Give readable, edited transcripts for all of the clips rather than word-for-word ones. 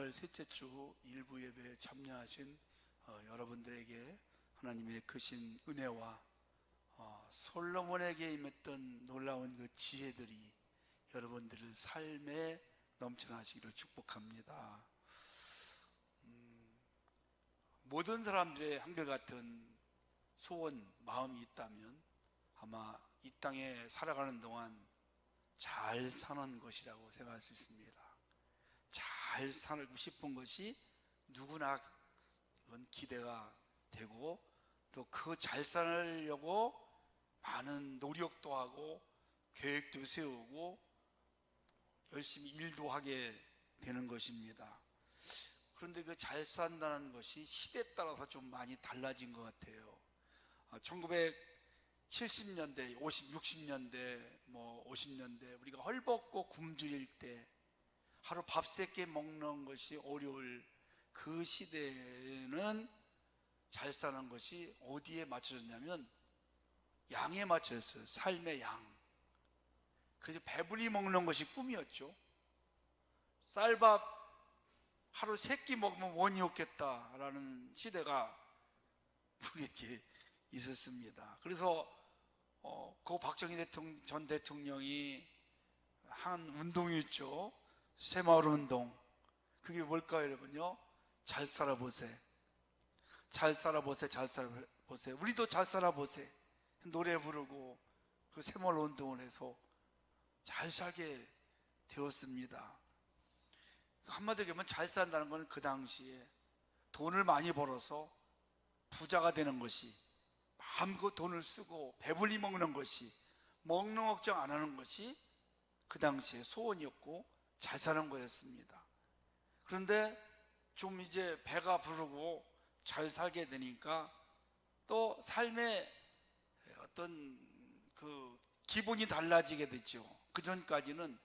오늘 셋째 주 일부 예배에 참여하신 여러분들에게 하나님의 크신 은혜와 솔로몬에게 임했던 놀라운 그 지혜들이 여러분들의 삶에 넘쳐나시기를 축복합니다. 모든 사람들의 한결같은 소원, 마음이 있다면 아마 이 땅에 살아가는 동안 잘 사는 것이라고 생각할 수 있습니다. 잘 살고 싶은 것이 누구나 기대가 되고, 또 그 잘 살려고 많은 노력도 하고 계획도 세우고 열심히 일도 하게 되는 것입니다. 그런데 그 잘 산다는 것이 시대에 따라서 좀 많이 달라진 것 같아요. 1970년대, 60년대, 50년대 우리가 헐벗고 굶주릴 때 하루 밥 3끼 먹는 것이 어려울 그 시대에는 잘 사는 것이 어디에 맞춰졌냐면 양에 맞춰졌어요. 삶의 양. 그래서 배불리 먹는 것이 꿈이었죠. 쌀밥 하루 3끼 먹으면 원이 없겠다라는 시대가 우리에게 있었습니다. 그래서 고 박정희 전 대통령이 한 운동이 있죠. 새마을 운동. 그게 뭘까요, 여러분요? 잘 살아보세. 잘 살아보세, 잘 살아보세. 우리도 잘 살아보세. 노래 부르고 그 새마을 운동을 해서 잘 살게 되었습니다. 한마디로 얘기하면 잘 산다는 것은 그 당시에 돈을 많이 벌어서 부자가 되는 것이, 마음껏 돈을 쓰고 배불리 먹는 것이, 먹는 걱정 안 하는 것이 그 당시에 소원이었고 잘 사는 거였습니다. 그런데 좀 이제 배가 부르고 잘 살게 되니까 또 삶의 어떤 그 기분이 달라지게 됐죠. 그 전까지는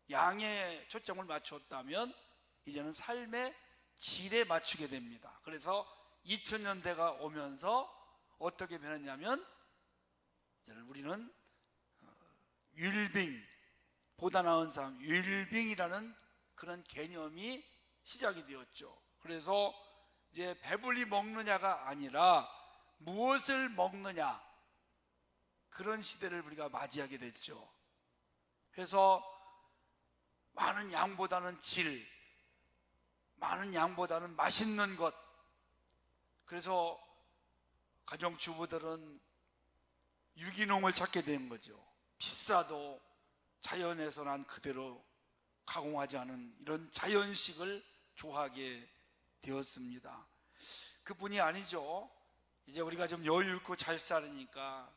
양에 초점을 맞췄다면 이제는 삶의 질에 맞추게 됩니다. 그래서 2000년대가 오면서 어떻게 변했냐면 이제는 우리는 윌빙, 보다 나은 삶, 윌빙이라는 그런 개념이 시작이 되었죠. 그래서 이제 배불리 먹느냐가 아니라 무엇을 먹느냐, 그런 시대를 우리가 맞이하게 됐죠. 그래서 많은 양보다는 질, 많은 양보다는 맛있는 것. 그래서 가정주부들은 유기농을 찾게 된 거죠. 비싸도 자연에서 난 그대로 가공하지 않은 이런 자연식을 좋아하게 되었습니다. 그뿐이 아니죠. 이제 우리가 좀 여유 있고 잘 살으니까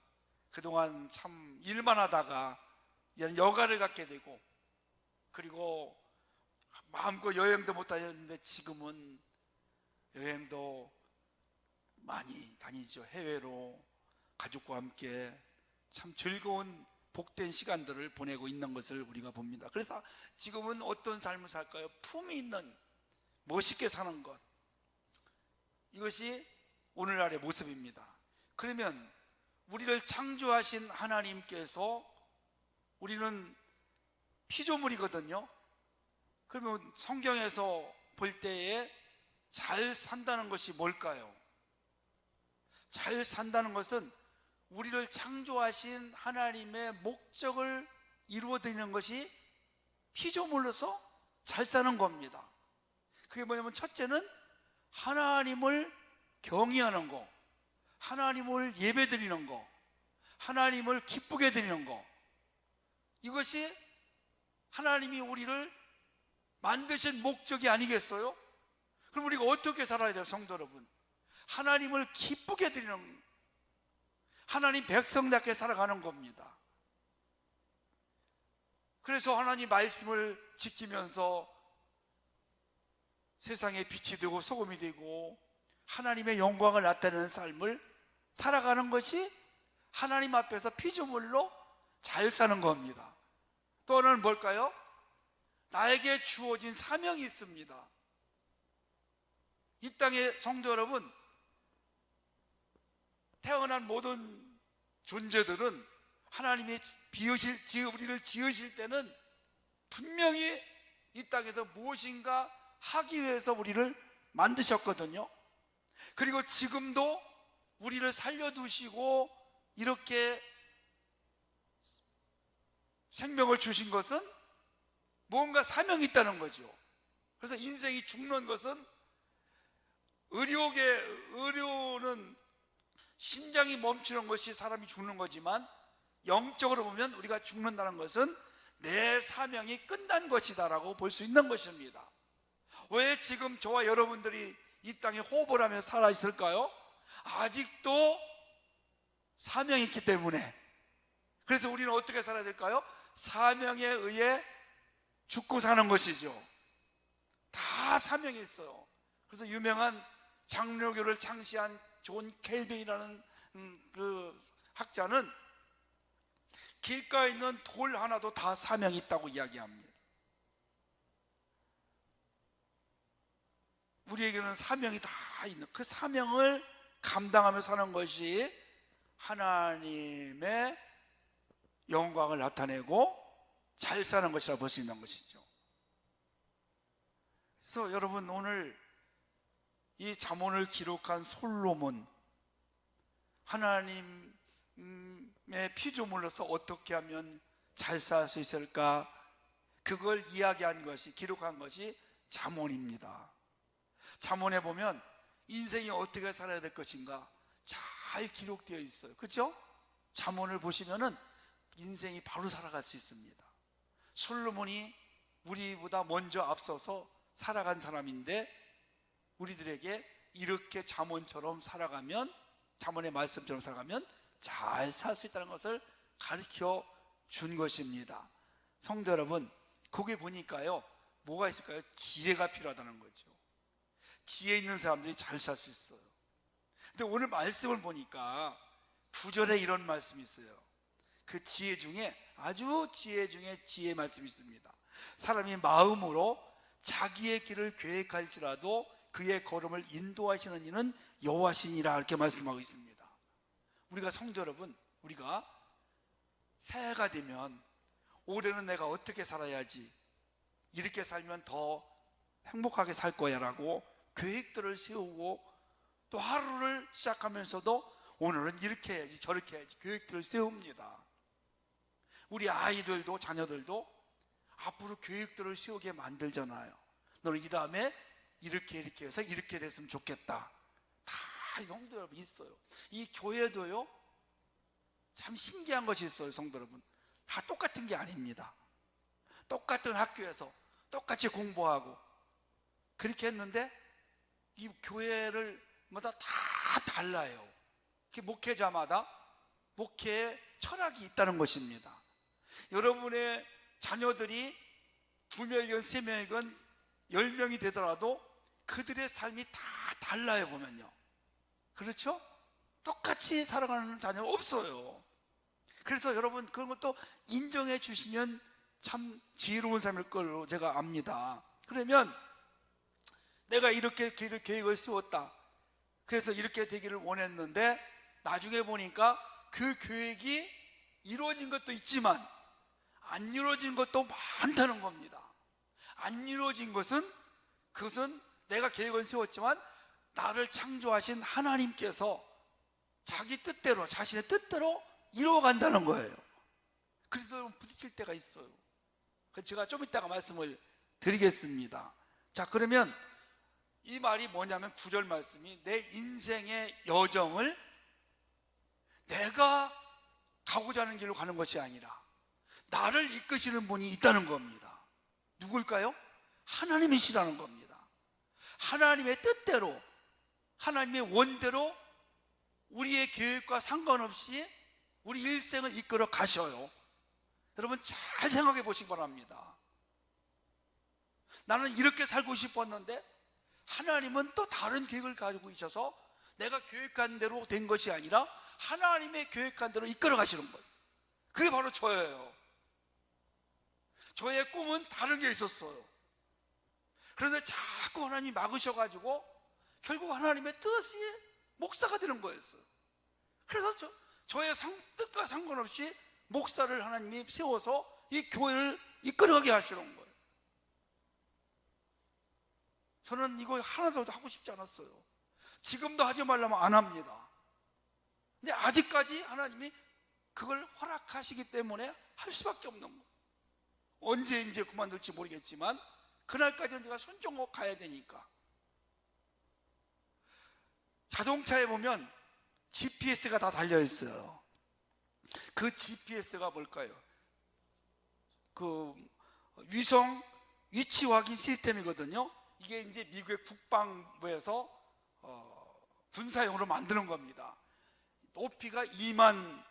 그동안 참 일만 하다가 여가를 갖게 되고, 그리고 마음껏 여행도 못 다녔는데 지금은 여행도 많이 다니죠. 해외로 가족과 함께 참 즐거운 복된 시간들을 보내고 있는 것을 우리가 봅니다. 그래서 지금은 어떤 삶을 살까요? 품이 있는, 멋있게 사는 것, 이것이 오늘날의 모습입니다. 그러면 우리를 창조하신 하나님께서, 우리는 피조물이거든요. 그러면 성경에서 볼 때에 잘 산다는 것이 뭘까요? 잘 산다는 것은 우리를 창조하신 하나님의 목적을 이루어드리는 것이 피조물로서 잘 사는 겁니다. 그게 뭐냐면 첫째는 하나님을 경외하는 거, 하나님을 예배드리는 거, 하나님을 기쁘게 드리는 거. 이것이 하나님이 우리를 만드신 목적이 아니겠어요? 그럼 우리가 어떻게 살아야 돼요, 성도 여러분? 하나님을 기쁘게 드리는, 하나님 백성답게 살아가는 겁니다. 그래서 하나님 말씀을 지키면서 세상에 빛이 되고 소금이 되고 하나님의 영광을 나타내는 삶을 살아가는 것이 하나님 앞에서 피조물로 잘 사는 겁니다. 또 하나는 뭘까요? 나에게 주어진 사명이 있습니다. 이 땅의 성도 여러분, 태어난 모든 존재들은 하나님이 우리를 지으실 때는 분명히 이 땅에서 무엇인가 하기 위해서 우리를 만드셨거든요. 그리고 지금도 우리를 살려두시고 이렇게 생명을 주신 것은 뭔가 사명이 있다는 거죠. 그래서 인생이 죽는 것은 의료는 심장이 멈추는 것이 사람이 죽는 거지만, 영적으로 보면 우리가 죽는다는 것은 내 사명이 끝난 것이다라고 볼 수 있는 것입니다. 왜 지금 저와 여러분들이 이 땅에 호흡을 하며 살아 있을까요? 아직도 사명이 있기 때문에. 그래서 우리는 어떻게 살아야 될까요? 사명에 의해 죽고 사는 것이죠. 다 사명이 있어요. 그래서 유명한 장로교를 창시한 존 켈빈이라는 그 학자는 길가에 있는 돌 하나도 다 사명이 있다고 이야기합니다. 우리에게는 사명이 다 있는, 그 사명을 감당하며 사는 것이 하나님의 영광을 나타내고 잘 사는 것이라 볼 수 있는 것이죠. 그래서 여러분, 오늘 이 잠언을 기록한 솔로몬, 하나님의 피조물로서 어떻게 하면 잘 살 수 있을까, 그걸 이야기한 것이, 기록한 것이 잠언입니다. 잠언에 보면 인생이 어떻게 살아야 될 것인가 잘 기록되어 있어요. 그렇죠? 잠언을 보시면은 인생이 바로 살아갈 수 있습니다. 솔로몬이 우리보다 먼저 앞서서 살아간 사람인데, 우리들에게 이렇게 잠언처럼 살아가면, 잠언의 말씀처럼 살아가면 잘 살 수 있다는 것을 가르쳐 준 것입니다. 성도 여러분, 거기에 보니까요, 뭐가 있을까요? 지혜가 필요하다는 거죠. 지혜 있는 사람들이 잘 살 수 있어요. 근데 오늘 말씀을 보니까 9절에 이런 말씀이 있어요. 그 지혜 중에, 아주 지혜 중에 지혜의 말씀이 있습니다. 사람이 마음으로 자기의 길을 계획할지라도 그의 걸음을 인도하시는 이는 여호와시니라, 이렇게 말씀하고 있습니다. 우리가 성도 여러분, 우리가 새해가 되면 올해는 내가 어떻게 살아야지, 이렇게 살면 더 행복하게 살 거야 라고 계획들을 세우고, 또 하루를 시작하면서도 오늘은 이렇게 해야지 저렇게 해야지 계획들을 세웁니다. 우리 아이들도, 자녀들도 앞으로 계획들을 세우게 만들잖아요. 너는 이 다음에 이렇게 해서 이렇게 됐으면 좋겠다. 다 성도 여러분 있어요. 이 교회도요, 참 신기한 것이 있어요. 성도 여러분, 다 똑같은 게 아닙니다. 똑같은 학교에서 똑같이 공부하고 그렇게 했는데, 이 교회를 마다 다 달라요. 목회자마다 목회의 철학이 있다는 것입니다. 여러분의 자녀들이 2명이건 3명이건 10명이 되더라도 그들의 삶이 다 달라요, 보면요. 그렇죠? 똑같이 살아가는 자녀가 없어요. 그래서 여러분, 그런 것도 인정해 주시면 참 지혜로운 삶일 걸로 제가 압니다. 그러면 내가 이렇게 계획을 세웠다, 그래서 이렇게 되기를 원했는데, 나중에 보니까 그 계획이 이루어진 것도 있지만 안 이루어진 것도 많다는 겁니다. 안 이루어진 것은, 그것은 내가 계획은 세웠지만 나를 창조하신 하나님께서 자기 뜻대로, 자신의 뜻대로 이루어간다는 거예요. 그래서 부딪힐 때가 있어요. 제가 좀 이따가 말씀을 드리겠습니다. 자, 그러면 이 말이 뭐냐면, 9절 말씀이 내 인생의 여정을 내가 가고자 하는 길로 가는 것이 아니라 나를 이끄시는 분이 있다는 겁니다. 누굴까요? 하나님이시라는 겁니다. 하나님의 뜻대로, 하나님의 원대로 우리의 계획과 상관없이 우리 일생을 이끌어 가셔요. 여러분, 잘 생각해 보시기 바랍니다. 나는 이렇게 살고 싶었는데 하나님은 또 다른 계획을 가지고 계셔서 내가 계획한 대로 된 것이 아니라 하나님의 계획한 대로 이끌어 가시는 거예요. 그게 바로 저예요. 저의 꿈은 다른 게 있었어요. 그런데 자꾸 하나님이 막으셔가지고 결국 하나님의 뜻이 목사가 되는 거였어요. 그래서 저의 뜻과 상관없이 목사를 하나님이 세워서 이 교회를 이끌어가게 하시는 거예요. 저는 이거 하나도 하고 싶지 않았어요. 지금도 하지 말라면 안 합니다. 근데 아직까지 하나님이 그걸 허락하시기 때문에 할 수밖에 없는 거예요. 언제 이제 그만둘지 모르겠지만 그날까지는 제가 순종하고 가야 되니까. 자동차에 보면 GPS가 다 달려 있어요. 그 GPS가 뭘까요? 그 위성 위치 확인 시스템이거든요. 이게 이제 미국의 국방부에서 군사용으로 만드는 겁니다. 높이가 2만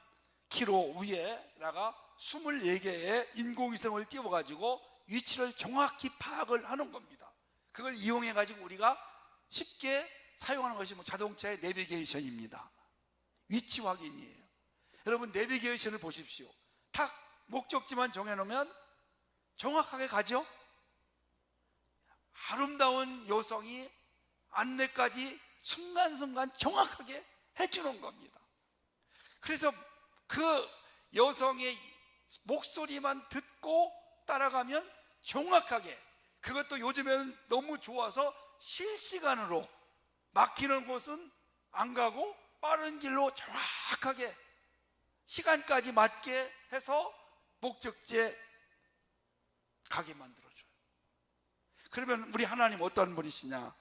킬로 위에다가 24개의 인공위성을 띄워가지고 위치를 정확히 파악을 하는 겁니다. 그걸 이용해가지고 우리가 쉽게 사용하는 것이 자동차의 내비게이션입니다. 위치 확인이에요. 여러분, 내비게이션을 보십시오. 딱 목적지만 정해놓으면 정확하게 가죠? 아름다운 여성이 안내까지 순간순간 정확하게 해주는 겁니다. 그래서 그 여성의 목소리만 듣고 따라가면 정확하게, 그것도 요즘에는 너무 좋아서 실시간으로 막히는 곳은 안 가고 빠른 길로 정확하게 시간까지 맞게 해서 목적지에 가게 만들어줘요. 그러면 우리 하나님 어떤 분이시냐?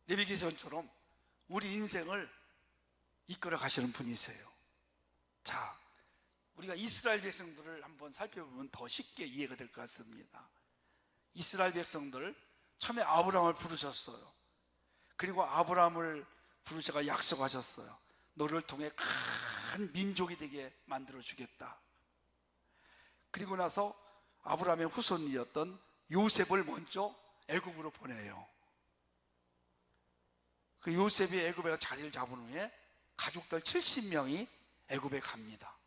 내비게이션처럼 우리 인생을 이끌어 가시는 분이세요. 자, 우리가 이스라엘 백성들을 한번 살펴보면 더 쉽게 이해가 될 것 같습니다. 이스라엘 백성들 처음에 아브라함을 부르셨어요. 그리고 아브라함을 부르셔가 약속하셨어요. 너를 통해 큰 민족이 되게 만들어 주겠다. 그리고 나서 아브라함의 후손이었던 요셉을 먼저 애굽으로 보내요. 그 요셉이 애굽에 자리를 잡은 후에 가족들 70명이 애굽에 갑니다.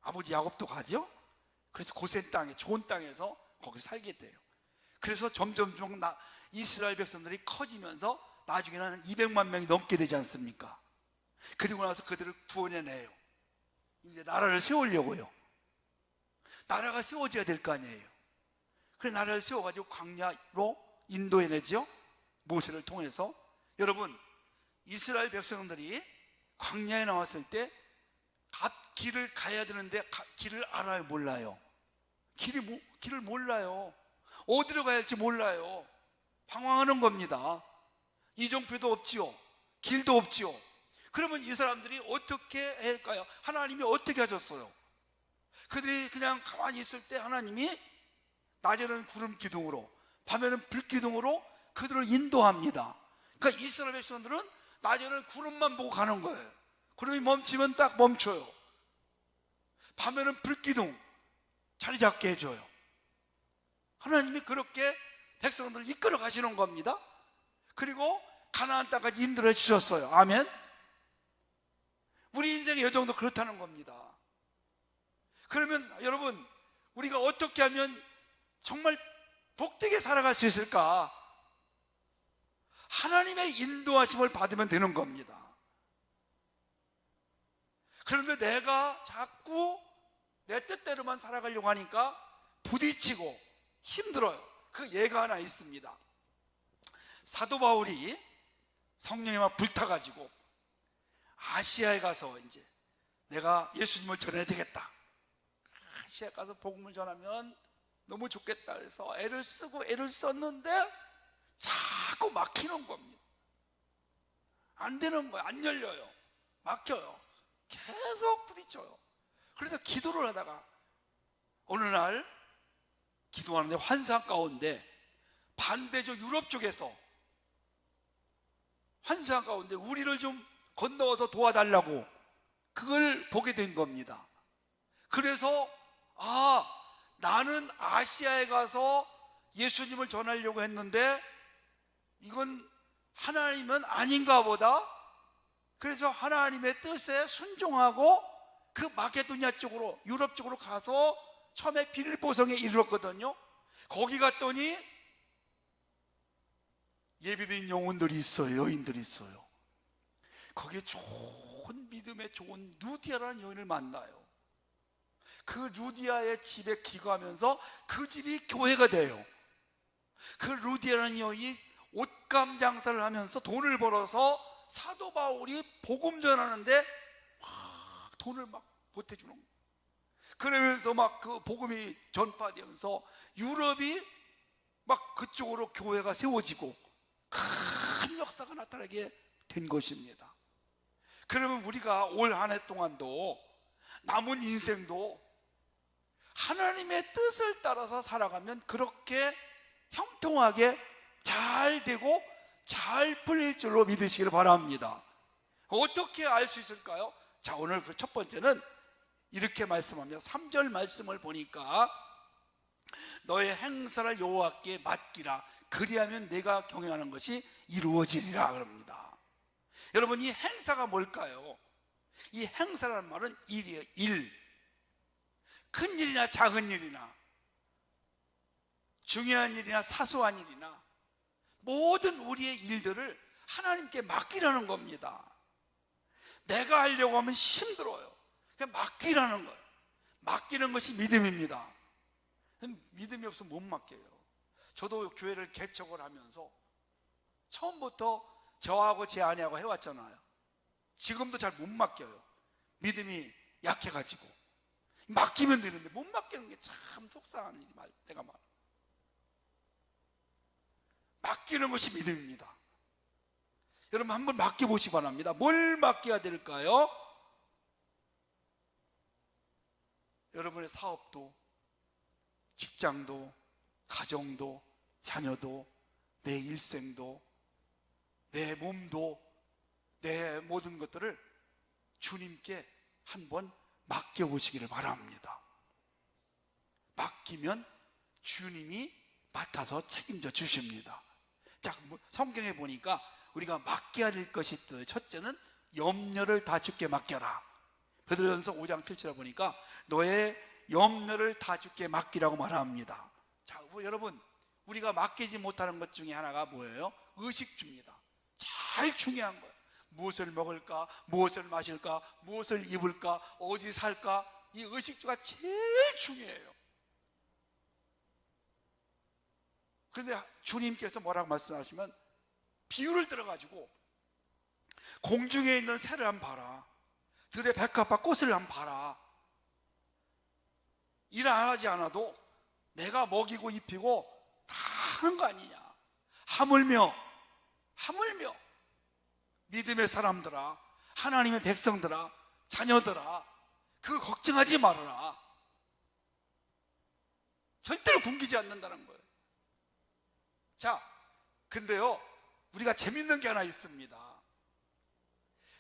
아버지 야곱도 가죠. 그래서 고센 땅에, 좋은 땅에서 거기서 살게 돼요. 그래서 점점 이스라엘 백성들이 커지면서 나중에는 200만 명이 넘게 되지 않습니까? 그리고 나서 그들을 구원해내요. 이제 나라를 세우려고요. 나라가 세워져야 될 거 아니에요. 그래서 나라를 세워가지고 광야로 인도해내죠. 모세를 통해서. 여러분, 이스라엘 백성들이 광야에 나왔을 때 길을 가야 되는데 길을 알아요, 몰라요? 길을 몰라요. 어디로 가야 할지 몰라요. 방황하는 겁니다. 이정표도 없지요, 길도 없지요. 그러면 이 사람들이 어떻게 할까요? 하나님이 어떻게 하셨어요? 그들이 그냥 가만히 있을 때 하나님이 낮에는 구름 기둥으로, 밤에는 불 기둥으로 그들을 인도합니다. 그러니까 이스라엘 백성들은 낮에는 구름만 보고 가는 거예요. 구름이 멈추면 딱 멈춰요. 밤에는 불 기둥 자리 잡게 해줘요. 하나님이 그렇게 백성들을 이끌어 가시는 겁니다. 그리고 가나안 땅까지 인도해 주셨어요. 아멘. 우리 인생의 여정도 그렇다는 겁니다. 그러면 여러분, 우리가 어떻게 하면 정말 복되게 살아갈 수 있을까? 하나님의 인도하심을 받으면 되는 겁니다. 그런데 내가 자꾸 내 뜻대로만 살아가려고 하니까 부딪히고 힘들어요. 그 예가 하나 있습니다. 사도 바울이 성령에 막 불타가지고 아시아에 가서 이제 내가 예수님을 전해야 되겠다. 아시아에 가서 복음을 전하면 너무 좋겠다. 그래서 애를 쓰고 애를 썼는데 자꾸 막히는 겁니다. 안 되는 거예요. 안 열려요. 막혀요. 계속 부딪혀요. 그래서 기도를 하다가 어느 날 기도하는데 환상 가운데 반대쪽 유럽 쪽에서 환상 가운데 우리를 좀 건너와서 도와달라고 그걸 보게 된 겁니다. 그래서 나는 아시아에 가서 예수님을 전하려고 했는데 이건 하나님은 아닌가 보다. 그래서 하나님의 뜻에 순종하고 그 마게도냐 쪽으로, 유럽 쪽으로 가서 처음에 빌보성에 이르렀거든요. 거기 갔더니 예비된 영혼들이 있어요. 여인들이 있어요. 거기에 좋은 믿음에 좋은 루디아라는 여인을 만나요. 그 루디아의 집에 기거하면서 그 집이 교회가 돼요. 그 루디아라는 여인이 옷감 장사를 하면서 돈을 벌어서 사도 바울이 복음 전하는데 막 돈을 막 보태주는 거예요. 그러면서 막 그 복음이 전파되면서 유럽이 막 그쪽으로 교회가 세워지고 큰 역사가 나타나게 된 것입니다. 그러면 우리가 올 한 해 동안도 남은 인생도 하나님의 뜻을 따라서 살아가면 그렇게 형통하게 잘 되고 잘 풀릴 줄로 믿으시기를 바랍니다. 어떻게 알 수 있을까요? 자, 오늘 그 첫 번째는 이렇게 말씀합니다. 3절 말씀을 보니까 너의 행사를 여호와께 맡기라, 그리하면 내가 경영하는 것이 이루어지리라 그럽니다. 여러분, 이 행사가 뭘까요? 이 행사라는 말은 일이에요. 일. 큰 일이나 작은 일이나 중요한 일이나 사소한 일이나 모든 우리의 일들을 하나님께 맡기라는 겁니다. 내가 하려고 하면 힘들어요. 그냥 맡기라는 거예요. 맡기는 것이 믿음입니다. 믿음이 없으면 못 맡겨요. 저도 교회를 개척을 하면서 처음부터 저하고 제 아내하고 해왔잖아요. 지금도 잘 못 맡겨요. 믿음이 약해가지고. 맡기면 되는데 못 맡기는 게 참 속상한 일이 때가 많아요. 맡기는 것이 믿음입니다. 여러분, 한번 맡겨보시기 바랍니다. 뭘 맡겨야 될까요? 여러분의 사업도, 직장도, 가정도, 자녀도, 내 일생도, 내 몸도, 내 모든 것들을 주님께 한번 맡겨보시기를 바랍니다. 맡기면 주님이 맡아서 책임져 주십니다. 자, 성경에 보니까 우리가 맡겨야 될 것이 있어요. 첫째는 염려를 다 주께 맡겨라. 베드로전서 5장 7절에 보니까 너의 염려를 다 주께 맡기라고 말합니다. 자, 여러분, 우리가 맡기지 못하는 것 중에 하나가 뭐예요? 의식주입니다. 제일 중요한 거예요. 무엇을 먹을까, 무엇을 마실까, 무엇을 입을까, 어디 살까, 이 의식주가 제일 중요해요. 그런데 주님께서 뭐라고 말씀하시면, 비유를 들어가지고 공중에 있는 새를 한번 봐라, 들의 백합화 꽃을 한번 봐라. 일 안 하지 않아도 내가 먹이고 입히고 다 하는 거 아니냐. 하물며 믿음의 사람들아, 하나님의 백성들아, 자녀들아, 그거 걱정하지 말아라. 절대로 굶기지 않는다는 거예요. 자, 근데요, 우리가 재밌는 게 하나 있습니다.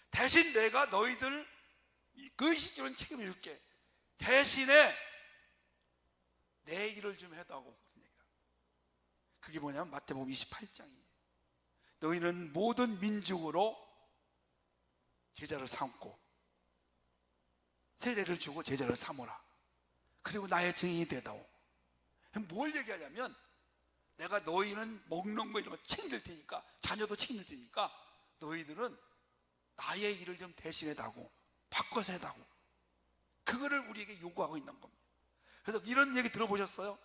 대신 내가 너희들 그 의식주는 책임을 줄게. 대신에 내 일을 좀 해다고. 그게 뭐냐면 마태복음 28장이에요. 너희는 모든 민족으로 제자를 삼고 세례를 주고 제자를 삼으라. 그리고 나의 증인이 되다오. 뭘 얘기하냐면, 내가 너희는 먹는 거 이런 거 책임질 테니까, 자녀도 책임질 테니까 너희들은 나의 일을 좀 대신해다고, 바꿔서 해다고. 그거를 우리에게 요구하고 있는 겁니다. 그래서 이런 얘기 들어보셨어요?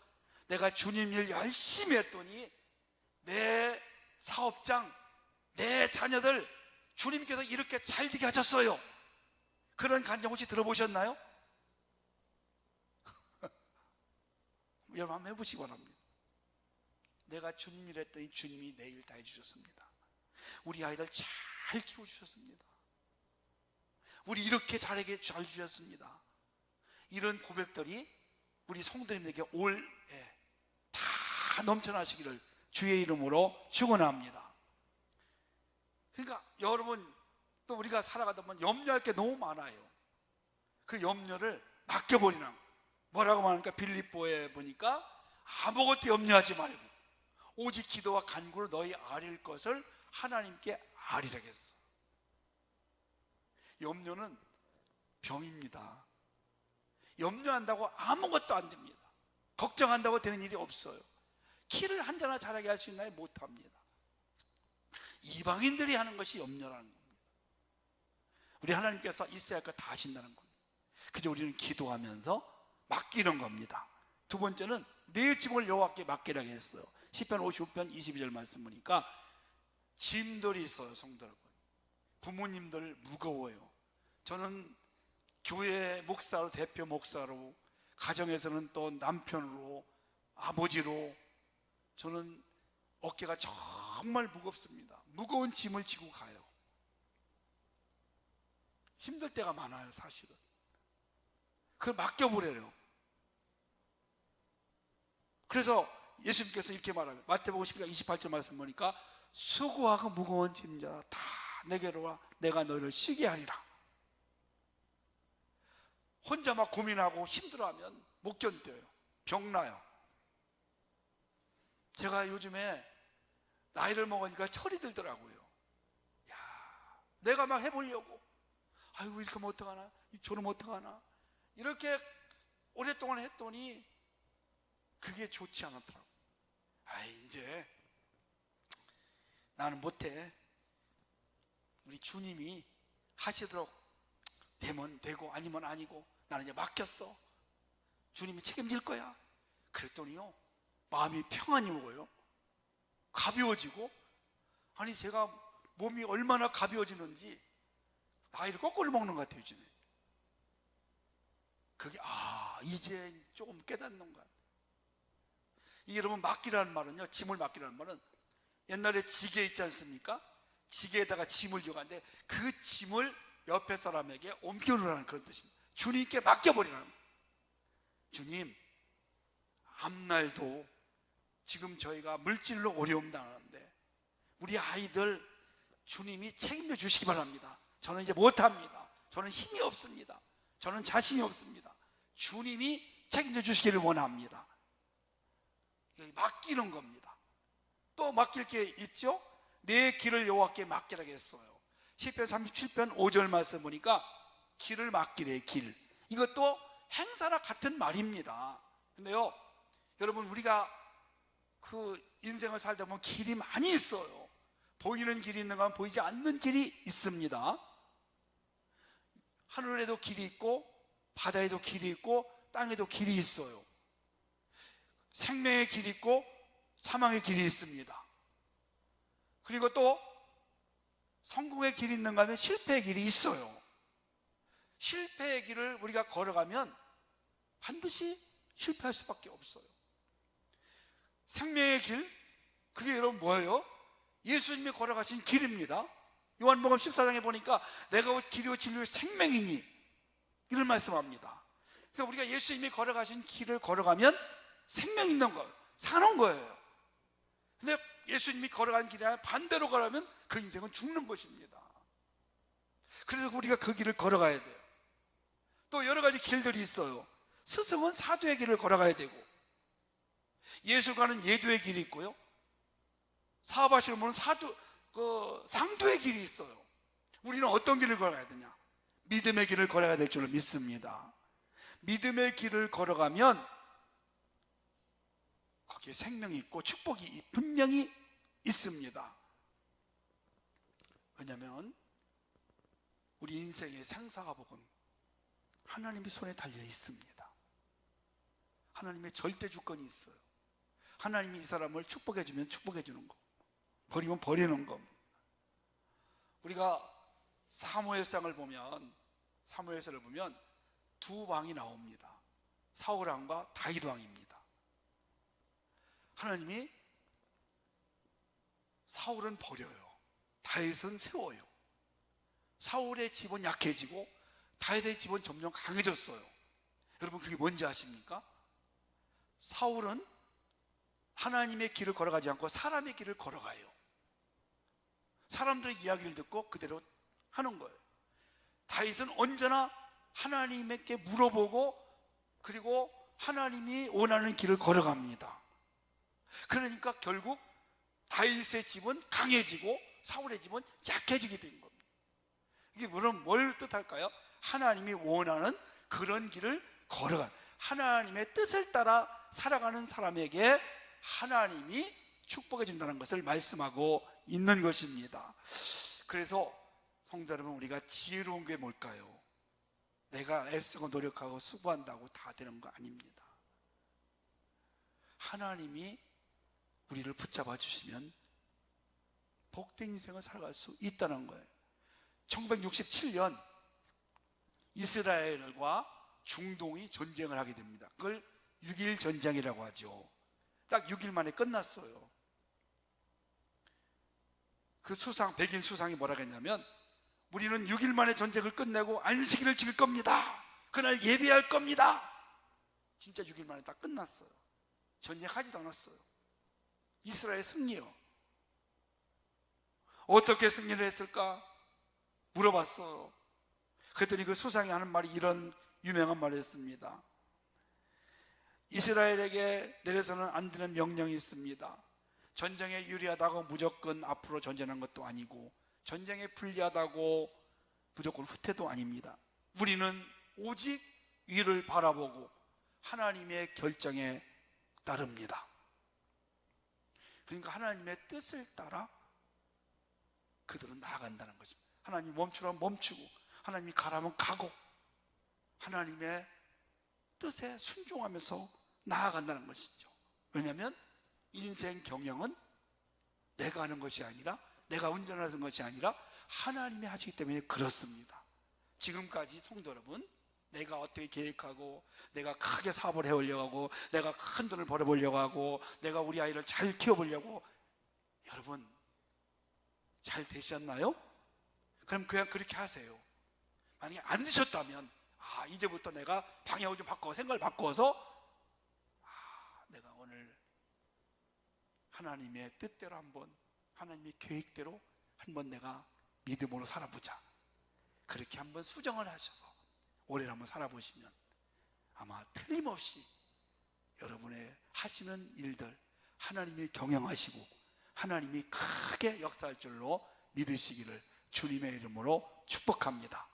내가 주님 일 열심히 했더니 내 사업장, 내 자녀들 주님께서 이렇게 잘 되게 하셨어요. 그런 간증 혹시 들어보셨나요? 여러분 한번 해보시기 바랍니다. 내가 주님 일 했더니 주님이 내 일 다 해주셨습니다. 우리 아이들 잘 키워주셨습니다. 우리 이렇게 잘 주셨습니다. 이런 고백들이 우리 성도님에게 올해 다 넘쳐나시기를 주의 이름으로 축원합니다. 그러니까 여러분, 또 우리가 살아가다 보면 염려할 게 너무 많아요. 그 염려를 맡겨버리는, 뭐라고 말하니까 빌립보에 보니까 아무것도 염려하지 말고 오직 기도와 간구로 너희 아릴 것을 하나님께 아리라겠어. 염려는 병입니다. 염려한다고 아무것도 안 됩니다. 걱정한다고 되는 일이 없어요. 키를 한 잔나 잘하게 할 수 있나요? 못합니다. 이방인들이 하는 것이 염려라는 겁니다. 우리 하나님께서 있어야 할 거 다 하신다는 겁니다. 그저 우리는 기도하면서 맡기는 겁니다. 두 번째는 내 짐을 여호와께 맡기라고 했어요. 시편 55편 22절 말씀 보니까 짐들이 있어요. 성도 여러분, 부모님들 무거워요. 저는 교회 목사로, 대표 목사로, 가정에서는 또 남편으로, 아버지로 저는 어깨가 정말 무겁습니다. 무거운 짐을 지고 가요. 힘들 때가 많아요. 사실은 그걸 맡겨버려요. 그래서 예수님께서 이렇게 말하면 마태복음 12장 28절 말씀 보니까 수고하고 무거운 짐자 다 내게로 와, 내가 너희를 쉬게 하리라. 혼자 막 고민하고 힘들어하면 못 견뎌요. 병나요. 제가 요즘에 나이를 먹으니까 철이 들더라고요. 야, 내가 막 해보려고, 아이고 이렇게 하면 어떡하나, 저러면 어떡하나, 이렇게 오랫동안 했더니 그게 좋지 않았더라고요. 이제 나는 못해. 우리 주님이 하시도록 되면 되고 아니면 아니고 나는 이제 맡겼어. 주님이 책임질 거야. 그랬더니요, 마음이 평안이 오고요, 가벼워지고, 아니 제가 몸이 얼마나 가벼워지는지 나이를 거꾸로 먹는 것 같아요 요즘에. 그게 이제 조금 깨닫는 것 같아요. 이게 여러분, 맡기라는 말은요, 짐을 맡기라는 말은 옛날에 지게 있지 않습니까? 지게에다가 짐을 줘가는데 그 짐을 옆에 사람에게 옮겨놓으라는 그런 뜻입니다. 주님께 맡겨버리라는 거예요. 주님, 앞날도 지금 저희가 물질로 어려움 당하는데 우리 아이들 주님이 책임져 주시기 바랍니다. 저는 이제 못합니다. 저는 힘이 없습니다. 저는 자신이 없습니다. 주님이 책임져 주시기를 원합니다. 맡기는 겁니다. 또 맡길 게 있죠? 내 길을 여호와께 맡기라 했어요. 시편 37편 5절 말씀 보니까 길을 맡기래. 길, 이것도 행사나 같은 말입니다. 근데요 여러분, 우리가 그 인생을 살다 보면 길이 많이 있어요. 보이는 길이 있는가 하면 보이지 않는 길이 있습니다. 하늘에도 길이 있고 바다에도 길이 있고 땅에도 길이 있어요. 생명의 길이 있고 사망의 길이 있습니다. 그리고 또 성공의 길이 있는가 하면 실패의 길이 있어요. 실패의 길을 우리가 걸어가면 반드시 실패할 수밖에 없어요. 생명의 길, 그게 여러분 뭐예요? 예수님이 걸어가신 길입니다. 요한복음 14장에 보니까 내가 곧 길이요 진리요 생명이니, 이런 말씀합니다. 그러니까 우리가 예수님이 걸어가신 길을 걸어가면 생명 있는 거예요. 사는 거예요. 근데 예수님이 걸어간 길이 아니라 반대로 걸어가면 그 인생은 죽는 것입니다. 그래서 우리가 그 길을 걸어가야 돼요. 또 여러 가지 길들이 있어요. 스승은 사도의 길을 걸어가야 되고, 예술가는 예도의 길이 있고요, 사업하시는 분은 상도의 길이 있어요. 우리는 어떤 길을 걸어가야 되냐? 믿음의 길을 걸어가야 될 줄로 믿습니다. 믿음의 길을 걸어가면 거기에 생명이 있고 축복이 분명히 있습니다. 왜냐하면 우리 인생의 생사가 복은 하나님의 손에 달려 있습니다. 하나님의 절대 주권이 있어요. 하나님이 이 사람을 축복해 주면 축복해 주는 거, 버리면 버리는 겁니다. 우리가 사무엘상을 보면, 사무엘서를 보면 두 왕이 나옵니다. 사울 왕과 다윗 왕입니다. 하나님이 사울은 버려요. 다윗은 세워요. 사울의 집은 약해지고 다윗의 집은 점점 강해졌어요. 여러분, 그게 뭔지 아십니까? 사울은 하나님의 길을 걸어가지 않고 사람의 길을 걸어가요. 사람들의 이야기를 듣고 그대로 하는 거예요. 다윗은 언제나 하나님께 물어보고, 그리고 하나님이 원하는 길을 걸어갑니다. 그러니까 결국 다윗의 집은 강해지고 사울의 집은 약해지게 된 겁니다. 이게 뭘 뜻할까요? 하나님이 원하는 그런 길을 걸어가는, 하나님의 뜻을 따라 살아가는 사람에게 하나님이 축복해 준다는 것을 말씀하고 있는 것입니다. 그래서 성도 여러분, 우리가 지혜로운 게 뭘까요? 내가 애쓰고 노력하고 수고한다고 다 되는 거 아닙니다. 하나님이 우리를 붙잡아 주시면 복된 인생을 살아갈 수 있다는 거예요. 1967년 이스라엘과 중동이 전쟁을 하게 됩니다. 그걸 6.1 전쟁이라고 하죠. 딱 6일 만에 끝났어요. 그 수상, 백인 수상이 뭐라고 했냐면, 우리는 6일 만에 전쟁을 끝내고 안식일을 지킬 겁니다. 그날 예배할 겁니다. 진짜 6일 만에 딱 끝났어요. 전쟁하지도 않았어요. 이스라엘 승리요. 어떻게 승리를 했을까 물어봤어요. 그랬더니 그 수상이 하는 말이 이런 유명한 말을 했습니다. 이스라엘에게 내려서는 안 되는 명령이 있습니다. 전쟁에 유리하다고 무조건 앞으로 전쟁한 것도 아니고, 전쟁에 불리하다고 무조건 후퇴도 아닙니다. 우리는 오직 위를 바라보고 하나님의 결정에 따릅니다. 그러니까 하나님의 뜻을 따라 그들은 나아간다는 것입니다. 하나님이 멈추라면 멈추고, 하나님이 가라면 가고, 하나님의 뜻에 순종하면서 나아간다는 것이죠. 왜냐하면 인생 경영은 내가 하는 것이 아니라, 내가 운전하는 것이 아니라 하나님이 하시기 때문에 그렇습니다. 지금까지 성도 여러분, 내가 어떻게 계획하고, 내가 크게 사업을 해오려고 하고, 내가 큰 돈을 벌어보려고 하고, 내가 우리 아이를 잘 키워보려고, 여러분 잘 되셨나요? 그럼 그냥 그렇게 하세요. 만약에 안 되셨다면, 이제부터 내가 방향을 좀 바꿔, 생각을 바꿔서 내가 오늘 하나님의 뜻대로 한번, 하나님의 계획대로 한번 내가 믿음으로 살아보자, 그렇게 한번 수정을 하셔서 올해를 한번 살아보시면 아마 틀림없이 여러분의 하시는 일들 하나님이 경영하시고 하나님이 크게 역사할 줄로 믿으시기를 주님의 이름으로 축복합니다.